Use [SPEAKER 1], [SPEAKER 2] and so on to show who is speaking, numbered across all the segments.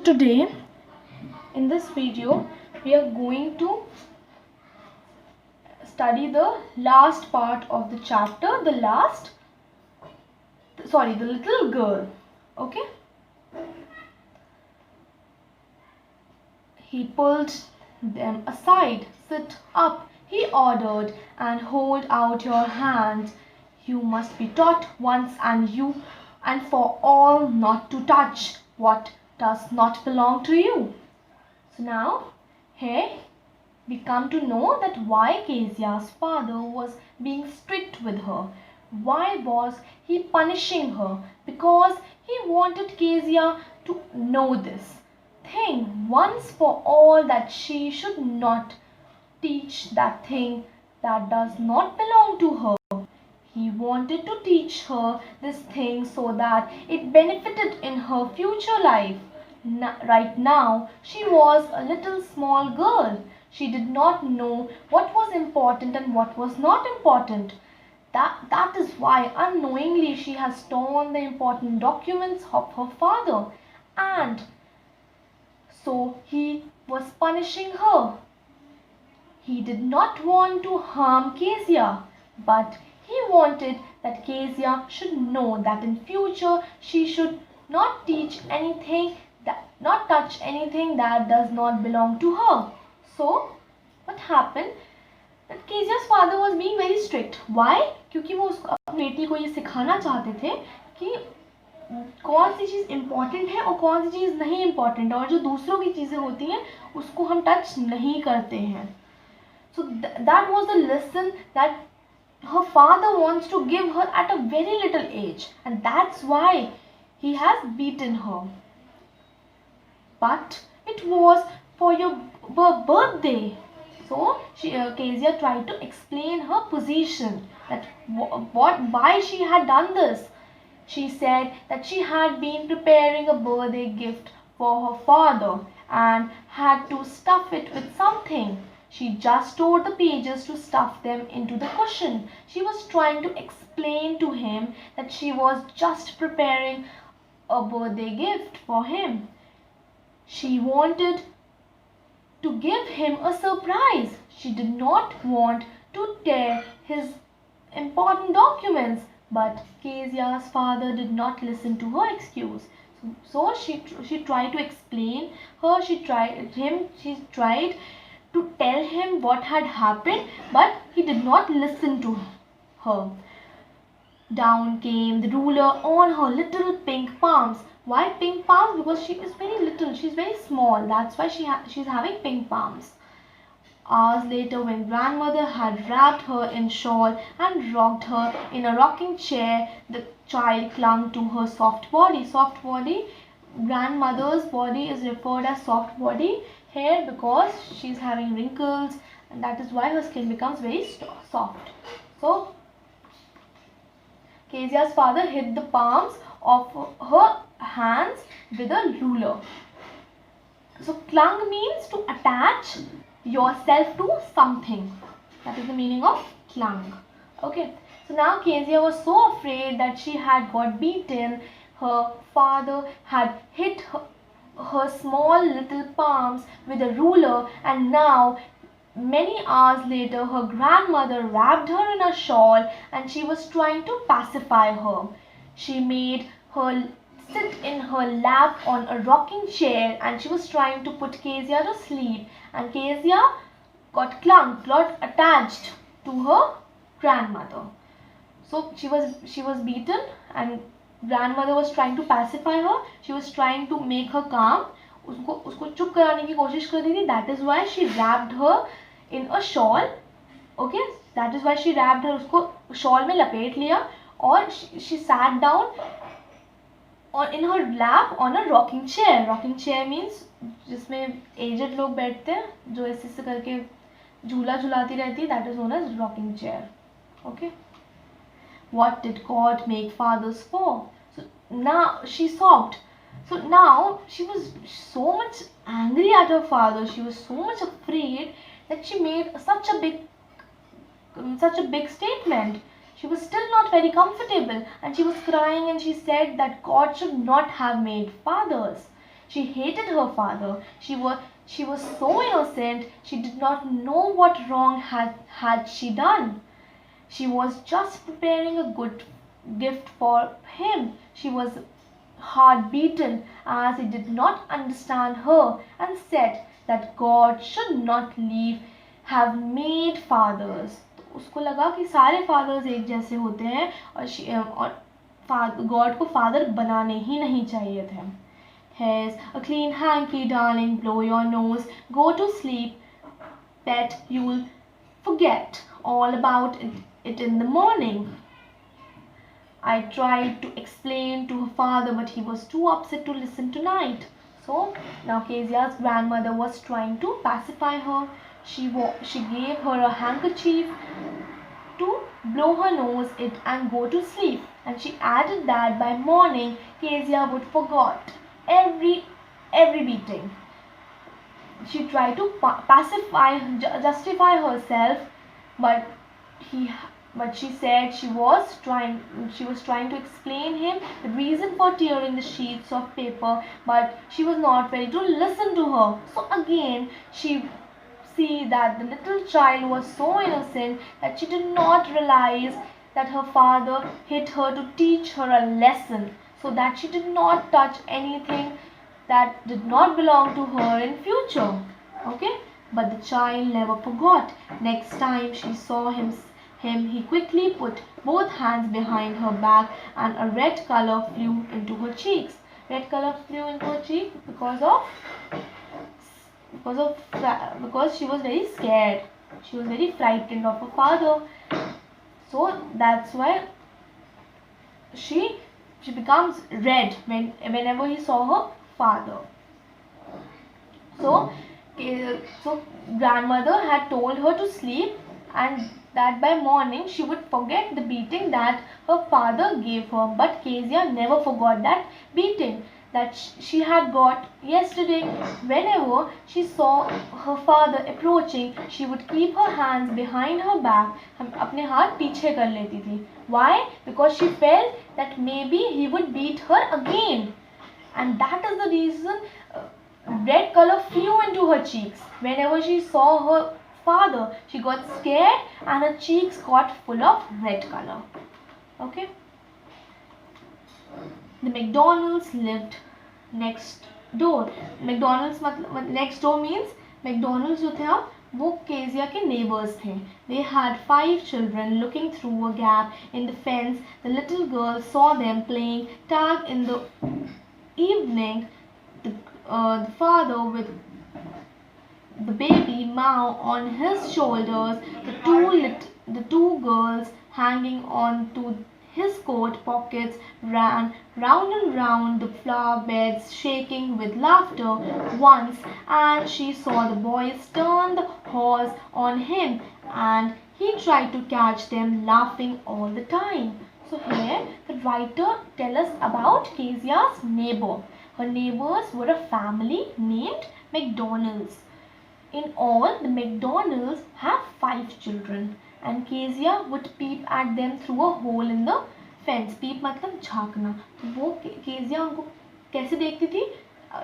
[SPEAKER 1] So today in this video we are going to study the last part of the chapter, the little girl. Okay, he pulled them aside. Sit up, he ordered, and hold out your hand. You must be taught once and for all not to touch what does not belong to you. So now here we come to know that why Kezia's father was being strict with her. Why was he punishing her? Because he wanted Kezia to know this thing once for all, that she should not teach that thing that does not belong to her. He wanted to teach her this thing so that it benefited in her future life. Right now, she was a little small girl. She did not know what was important and what was not important. That is why unknowingly she has torn the important documents of her father, and so he was punishing her. He did not want to harm Kezia, but he wanted that Kezia should know that in future she should not touch anything that does not belong to her. So what happened? That Kezia's father was being very strict. Why? क्योंकि वो अपनी बेटी को ये सिखाना चाहते थे कि कौन सी चीज़ इम्पोर्टेंट है और कौन सी चीज़ नहीं इम्पोर्टेंट है, और जो दूसरों की चीज़ें होती हैं उसको हम टच नहीं करते हैं. So that was the lesson that her father wants to give her at a very little age, and that's why he has beaten her. But it was for your birthday. So Kezia tried to explain her position, that why she had done this. She said that she had been preparing a birthday gift for her father and had to stuff it with something. She just tore the pages to stuff them into the cushion. She was trying to explain to him that she was just preparing a birthday gift for him. She wanted to give him a surprise. She did not want to tear his important documents, but Kezia's father did not listen to her excuse. So she tried to explain her. She tried to tell him what had happened, but he did not listen to her. Down came the ruler on her little pink palms. Why pink palms? Because she is very little, she's very small. That's why she's having pink palms. Hours later, when grandmother had wrapped her in shawl and rocked her in a rocking chair, the child clung to her soft body. Soft body, grandmother's body is referred as soft body here because she's having wrinkles, and that is why her skin becomes very soft. So Kezia's father hit the palms of her hands with a ruler. So clung means to attach yourself to something. That is the meaning of clung. Okay. So now Kezia was so afraid that she had got beaten. Her father had hit her small little palms with a ruler, and now many hours later her grandmother wrapped her in a shawl and she was trying to pacify her. She made her sit in her lap on a rocking chair and she was trying to put Kezia to sleep, and Kezia got attached to her grandmother. So she was beaten and grandmother was trying to pacify her. She was trying to make her calm. उसको चुप कराने की कोशिश कर रही थी. That is why she wrapped her in a shawl. Okay, that is why she wrapped her. उसको shawl में लपेट लिया और she sat down in her lap on a rocking chair. Rocking chair means जिसमें aged लोग बैठते हैं, जो ऐसे से करके झूला झुलाती रहती है. That is known as rocking chair. Okay. What did God make fathers for? So now she sobbed. So now she was so much angry at her father. She was so much afraid that she made such a big statement. She was still not very comfortable and she was crying, and she said that God should not have made fathers. She hated her father. She was so innocent. She did not know what wrong had she done. She was just preparing a good gift for him. She was heart beaten as he did not understand her and said that God should not have made fathers. तो उसको लगा कि सारे fathers एक जैसे होते हैं और God को father बनाने ही नहीं चाहिए थे. Here's a clean hanky, darling, blow your nose, go to sleep, pet, you'll forget all about it in the morning. I tried to explain to her father, but he was too upset to listen tonight. So now Kezia's grandmother was trying to pacify her. She gave her a handkerchief to blow her nose it and go to sleep. And she added that by morning Kezia would forget every beating. She tried to justify herself, but she said she was trying to explain him the reason for tearing the sheets of paper, but she was not ready to listen to her. So again she see that the little child was so innocent that she did not realize that her father hit her to teach her a lesson, so that she did not touch anything that did not belong to her in future. Okay, but the child never forgot. Next time she saw him, he quickly put both hands behind her back and a red color flew into her cheeks. Red color flew into her cheek because she was very scared. She was very frightened of her father. So that's why she becomes red whenever he saw her father. So grandmother had told her to sleep, and that by morning she would forget the beating that her father gave her. But Kezia never forgot that beating that she had got yesterday. Whenever she saw her father approaching, she would keep her hands behind her back. अपने हाथ पीछे कर लेती थी. Why? Because she felt that maybe he would beat her again, and that is the reason red color flew into her cheeks. Whenever she saw her father, she got scared and her cheeks got full of red color. Okay. The McDonald's lived next door. McDonald's next door means McDonald's जो थे वो Kezia के neighbors थे. They had 5 children. Looking through a gap in the fence, the little girl saw them playing tag in the evening. The father with the baby Mao on his shoulders, the two girls hanging on to his coat pockets, ran round and round the flower beds, shaking with laughter once, and she saw the boys turn the horse on him, and he tried to catch them, laughing all the time. So here the writer tells us about Kezia's neighbor. Her neighbors were a family named McDonald's. In all, the McDonald's have 5 children, and Kezia would peep at them through a hole in the fence. Peep मतलब झांकना. तो वो Kezia उनको कैसे देखती थी?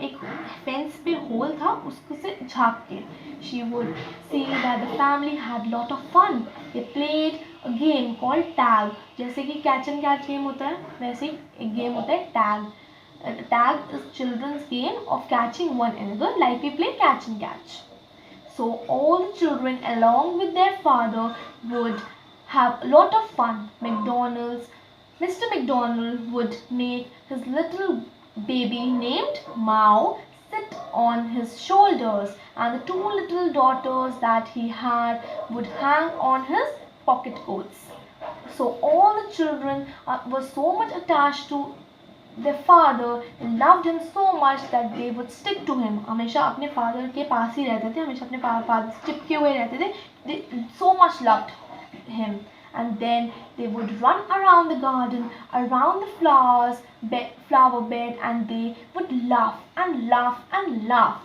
[SPEAKER 1] एक fence पे whole था, उसको से झांक के. She would see that the family had lot of fun. They played a game called tag. जैसे कि catch and catch game होता है, वैसे ही एक game होता है tag. Tag is children's game of catching one another, like we play catch and catch. So all the children along with their father would have a lot of fun. Mr. McDonald would make his little baby named Mao sit on his shoulders, and the 2 little daughters that he had would hang on his pocket coats. So all the children were so much attached to their father, they loved him so much that they would stick to him. हमेशा अपने father के पास ही रहते थे, हमेशा अपने father से चिपके हुए रहते थे. They so much loved him. And then they would run around the garden, around the flower bed, and they would laugh and laugh and laugh.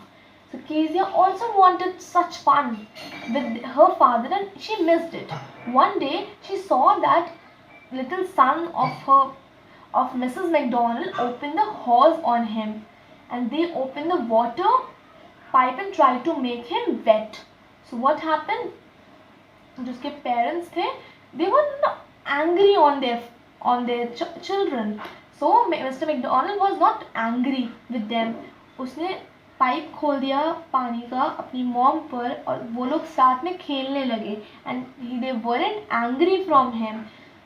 [SPEAKER 1] So Kezia also wanted such fun with her father, and she missed it. One day she saw that little son of Mrs. McDonald open the horse on him. and they opened the water pipe and tried to make him wet. So what happened? जिसके parents थे, they were angry on their children. So Mr. McDonald was not angry with them. उसने pipe खोल दिया पानी का अपनी mom पर और वो लोग साथ में खेलने लगे and they weren't angry from him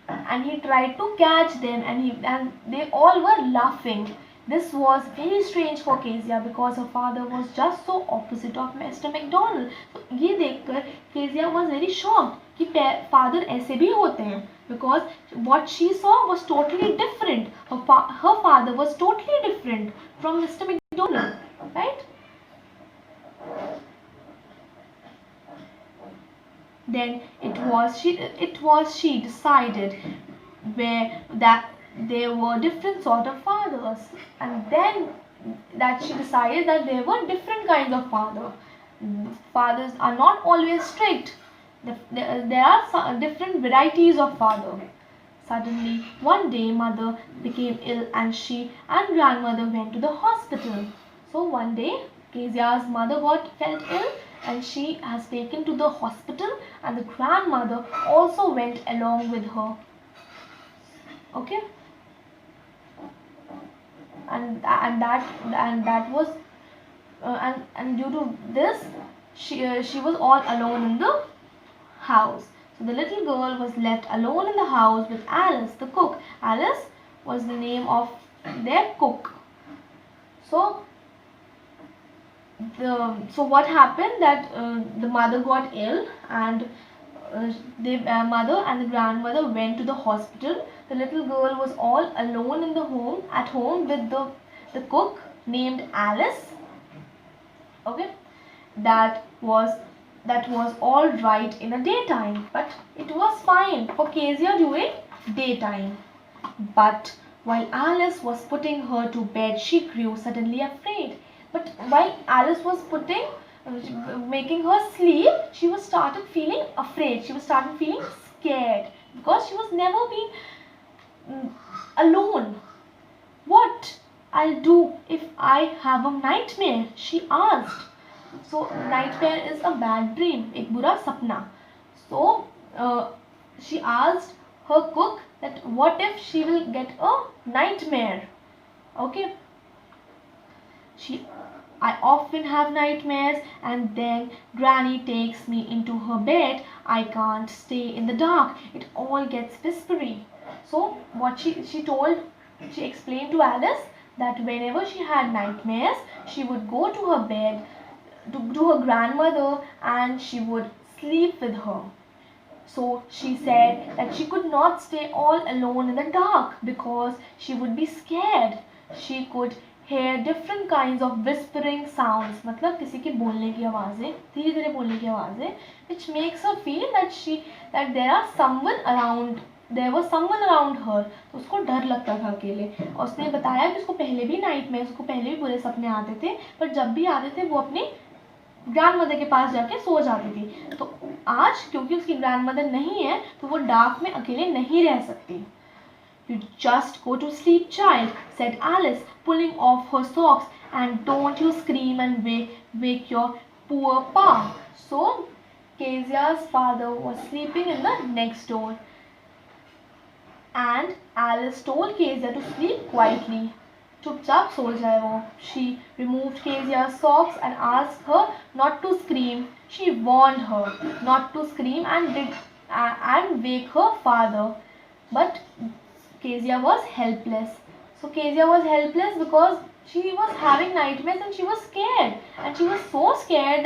[SPEAKER 1] and he tried to catch them and they all were laughing. This was very strange for Kezia because her father was just so opposite of Mr. McDonald. तो ये देखकर Kezia was very shocked कि father ऐसे भी होते हैं because what she saw was totally different. Her father was totally different from Mr. McDonald, right? Then it was she decided that there were different sort of fathers, and then that she decided that there were different kinds of fathers are not always strict. There are different varieties of father. Suddenly one day mother became ill and she and grandmother went to the hospital. So one day Kezia's mother felt ill and she has taken to the hospital, and the grandmother also went along with her. Okay, and that was and due to this she was all alone in the house. So the little girl was left alone in the house with Alice, the cook. Alice was the name of their cook. So what happened that the mother got ill and the mother and the grandmother went to the hospital. The little girl was all alone in the at home with the cook named Alice. Okay, that was all right in the daytime, but it was fine for Kezia during daytime. But while Alice was putting her to bed, she grew suddenly afraid. But while Alice was making her sleep, she was started feeling afraid. She was started feeling scared because she was never been alone. What I'll do if I have a nightmare? She asked. So nightmare is a bad dream, एक बुरा सपना. So she asked her cook that what if she will get a nightmare? Okay. I often have nightmares and then Granny takes me into her bed. I can't stay in the dark. It all gets whispery. So what she explained to Alice that whenever she had nightmares, she would go to her bed, to her grandmother, and she would sleep with her. So she said that she could not stay all alone in the dark because she would be scared. She could hear different kinds of whispering sounds, मतलब किसी के बोलने की आवाज़ें, धीरे धीरे बोलने की आवाज़ें, which makes her feel that there was someone around her. तो उसको डर लगता था अकेले. और उसने बताया कि उसको पहले भी उसको पहले भी बुरे सपने आते थे, पर जब भी आते थे वो अपनी ग्रैंडमदर के पास जाके सो जाती थी. तो आज क्योंकि उसकी ग्रैंडमदर नहीं है तो वो डार्क में अकेले नहीं रह सकती. You just go to sleep, child, said Alice, pulling off her socks, and don't you scream and wake your poor pa. So Kezia's father was sleeping in the next door, and Alice told Kezia to sleep quietly. चुपचाप सो जाए वो. She removed Kezia's socks and asked her not to scream. She warned her not to scream and wake her father. But Kezia was helpless. So Kezia was helpless because she was having nightmares and she was scared. And she was so scared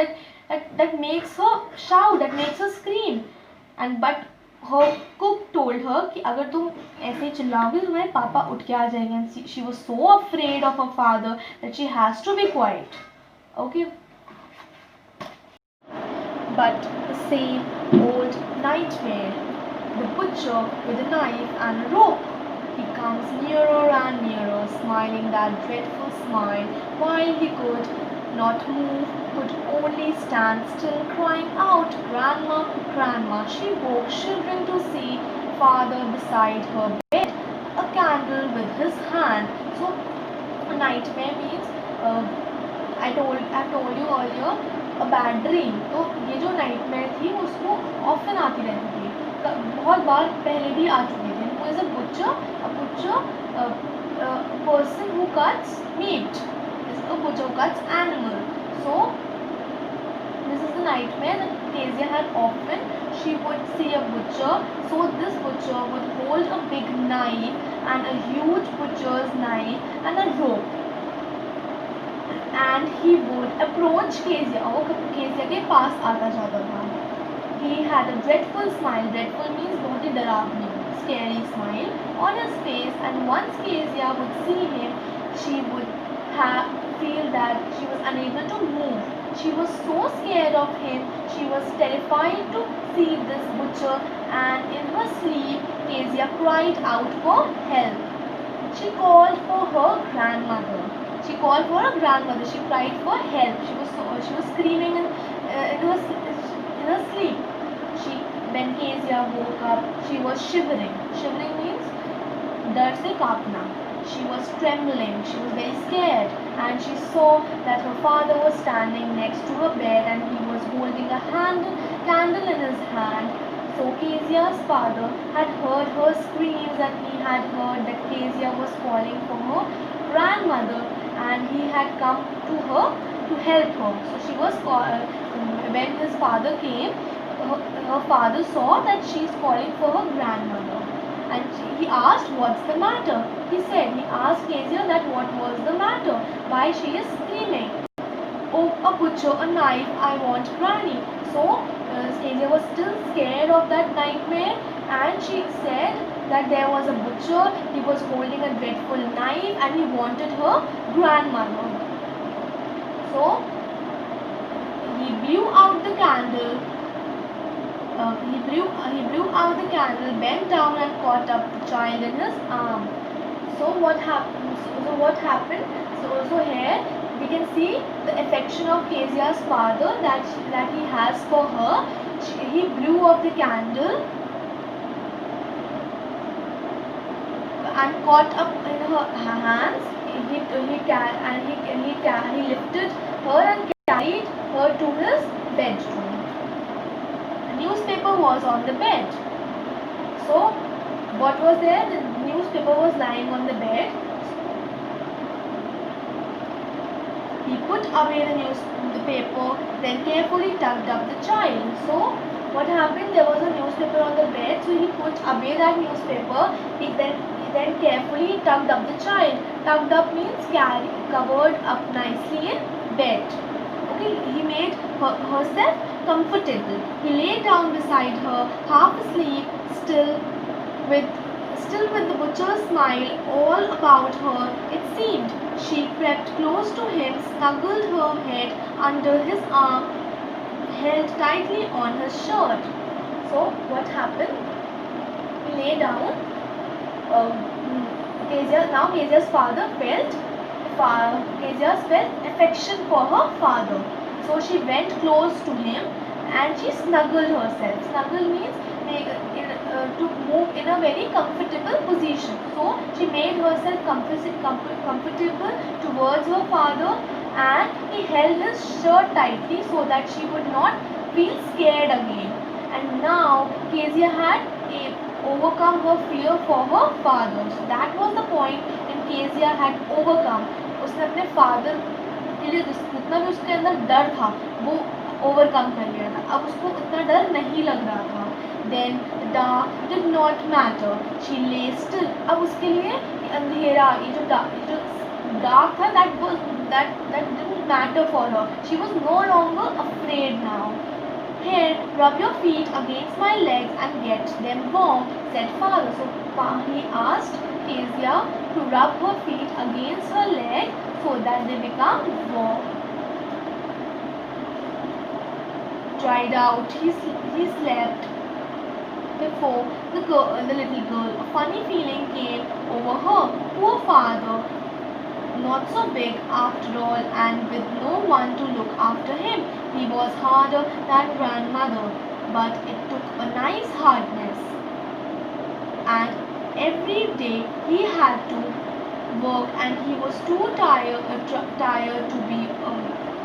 [SPEAKER 1] that makes her shout, that makes her scream. But her cook told her कि अगर तुम ऐसे चिल्लाओगी तो तुम्हारे पापा उठ के आ जाएंगे. And she was so afraid of her father that she has to be quiet. Okay. But the same old nightmare. The butcher with a knife and a rope. He comes nearer and nearer, smiling that dreadful smile, while he could not move, could only stand still, crying out, "Grandma, Grandma!" She woke, shivering to see father beside her bed, a candle with his hand. So, a nightmare means I told you earlier, a bad dream. तो ये जो nightmare थी उसको often आती रहती थी, बहुत बार पहले भी आ चुकी थी. Who is a butcher? A butcher, a person who cuts meat. Is a butcher who cuts animal. So this is the nightmare that Kezia had often. She would see a butcher. So this butcher would hold a big knife and a huge butcher's knife and a rope. And he would approach Kezia. वो Kezia के पास आता जाता था. He had a dreadful smile. Dreadful means बहुत ही डरावनी, scary smile on his face. And once Kezia would see him, she would feel that she was unable to move. She was so scared of him. She was terrified to see this butcher, and in her sleep, Kezia cried out for help. She called for her grandmother. She called for her grandmother. She cried for help. She was screaming in her sleep. When Kezia woke up, she was shivering. Shivering means डर से कांपना. She was trembling. She was very scared, and she saw that her father was standing next to her bed, and he was holding a candle in his hand. So Kezia's father had heard her screams, and he had heard that Kezia was calling for her grandmother, and he had come to her to help her. So she was when his father came, her father saw that she is calling for her grandmother, and he asked, "What's the matter?" He asked Kezia that what was the matter, why she is screaming. "Oh, a butcher, a knife, I want granny." So Kezia was still scared of that nightmare, and she said that there was a butcher, he was holding a dreadful knife, and he wanted her grandmother. So he blew out the candle. He blew out the candle, bent down, and caught up the child in his arm. So what happened? So here we can see the affection of Kezia's father that he has for her. He blew up the candle and caught up in her hands. He lifted her and carried her to his bedroom. Newspaper was on the bed. So what was there? The newspaper was lying on the bed. He put away the paper, then carefully tucked up the child. So what happened? There was a newspaper on the bed, so he put away that newspaper. He then carefully tucked up the child. Tucked up means covered up nicely in bed. Okay, he made herself comfortable. He lay down beside her, half asleep, still with the butcher's smile all about her, it seemed. She crept close to him, snuggled her head under his arm, held tightly on his shirt. So what happened? He lay down. Kezia's father felt affection for her father. So she went close to him and she snuggled herself. Snuggle means to move in a very comfortable position. So she made herself comfortable towards her father, and he held his shirt tightly so that she would not feel scared again. And now Kezia had overcome her fear for her father. So that was the point when Kezia had overcome. उसने अपने father के लिए जितना भी उसके अंदर डर था वो ओवरकम कर लिया था. अब उसको उतना डर नहीं लग रहा था. Then the dark did not matter. She lay still. अब उसके लिए अंधेरा, ये जो dark था, that didn't matter for her. She was no longer afraid now. "Here, rub your feet against my legs and get them warm," said father. So he asked Kezia to rub her feet against her leg so that they become warm. Dried out, he slept. Before the little girl, a funny feeling came over her. Poor father, not so big after all, and with no one to look after him. He was harder than grandmother, but it took a nice hardness. And every day he had to work, and he was too tired to be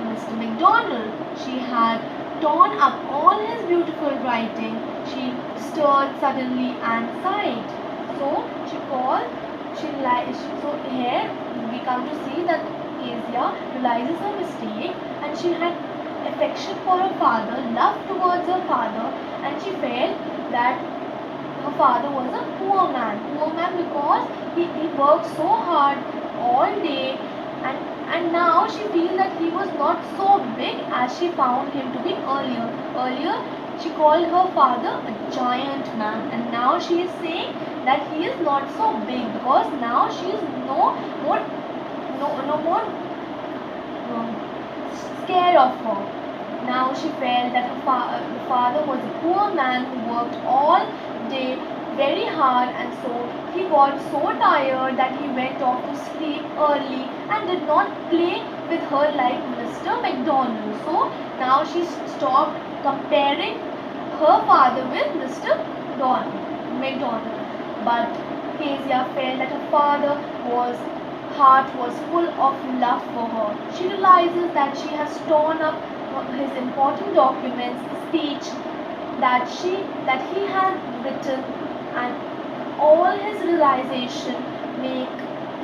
[SPEAKER 1] Mr. McDonald. She had torn up all his beautiful writing. She stirred suddenly and sighed. So she called. So here we come to see that Kezia realizes her mistake, and she had affection for her father, love towards her father, and she felt that her father was a poor man. Poor man because he worked so hard all day, and now she feels that he was not so big as she found him to be earlier. Earlier she called her father a giant man, and now she is saying that he is not so big because now she is no more scared of her. Now she felt that her father was a poor man who worked all day very hard, and so he got so tired that he went off to sleep early and did not play with her like Mr. McDonald. So now she stopped comparing her father with Mr. McDonald. But Kezia felt that her father's heart was full of love for her. She realizes that she has torn up his important documents, the speech that he had written, and all his realization make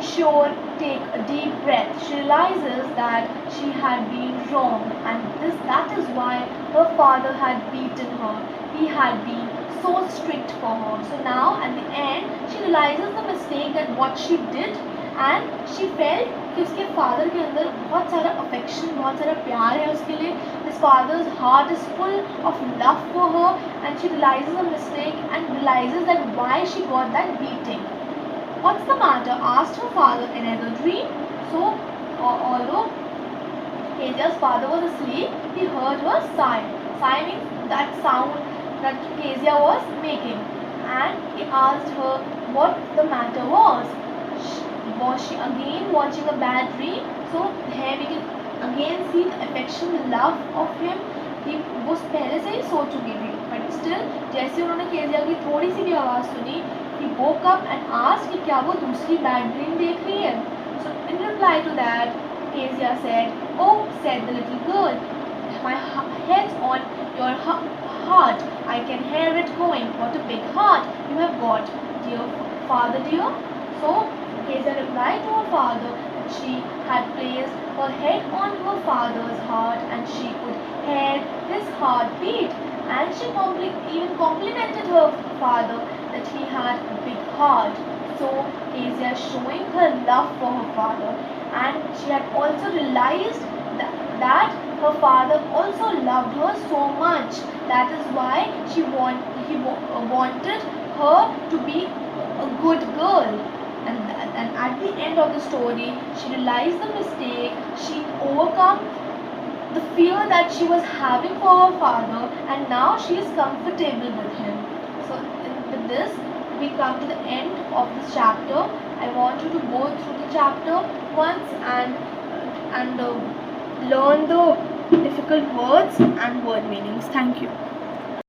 [SPEAKER 1] sure take a deep breath. She realizes that she had been wrong, and that is why her father had beaten her. He had been so strict for her. So now at the end she realizes the mistake, that what she did, and she felt कि उसके father के अंदर बहुत सारा affection, बहुत सारा प्यार है उसके लिए. His father's heart is full of love for her, and she realizes a mistake and realizes that why she got that beating. What's the matter? Asked her father. Another dream? So although Kezia's father was asleep, he heard her sigh. Sigh means that sound that Kezia was making, and he asked her what the matter was. Was she again watching a bad dream? So here we can again see the affection, the love of him. वो पहले से ही सो चुकी थी, but still जैसे उन्होंने Kezia की थोड़ी सी भी आवाज़ सुनी, he woke up and asked कि क्या वो दूसरी bad dream देख रही है. So in reply to that, Kezia said, "Oh," said the little girl, "my head's on your heart. I can hear it going. What a big heart you have got, dear father dear." So Kezia replied to her father that she had placed her head on her father's heart, and she could hear his heartbeat, and she even complimented her father that he had a big heart. So Kezia showing her love for her father, and she had also realized that her father also loved her so much. That is why he wanted her to be a good girl. And at the end of the story, she realized the mistake. She overcome the fear that she was having for her father, and now she is comfortable with him. So with this, we come to the end of this chapter. I want you to go through the chapter once and learn the difficult words and word meanings. Thank you.